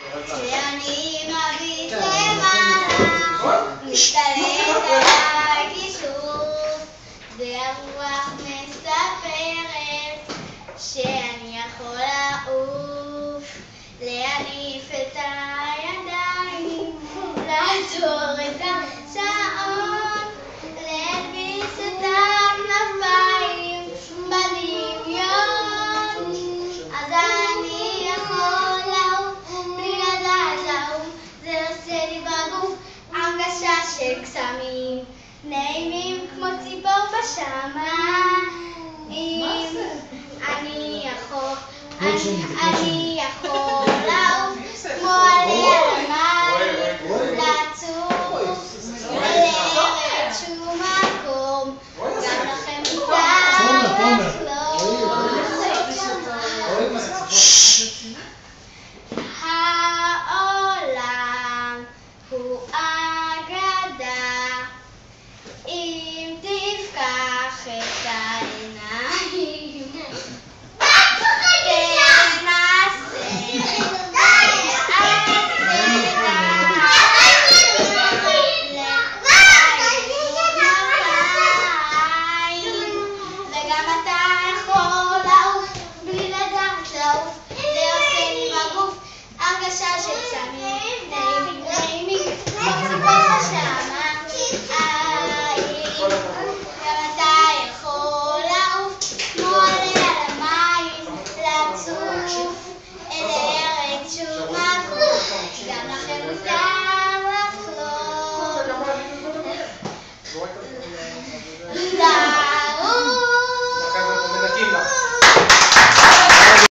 שאני מביט למעלה, משתלט עליי כיסוף, והרוח מספרת שאני יכול לעוף, להניף את הידיים, לעצור את השעון, להדפיס את הכנפיים בדמיון. אז אני יכול לעוף בלי לדעת לעוף, זה עושה לי בגוף הרגשה של קסמים נעימים כמו ציפור בשמיים. אני יכול לעוף כמו עלי על המים, לצוף ולרד שום מקום, גם לכם מותר לחלום. העולם הוא אגדה, אם תפקח את העיניים וגם אתה יכול לעוף בלי לדעת לעוף, זה עושה לי בגוף הרגשה של קסמים נעימים כמו ציפור בשמיים. גם אתה יכול לעוף כמו עלי על המים, לצוף אל ארץ שום מקום, גם לכם מותר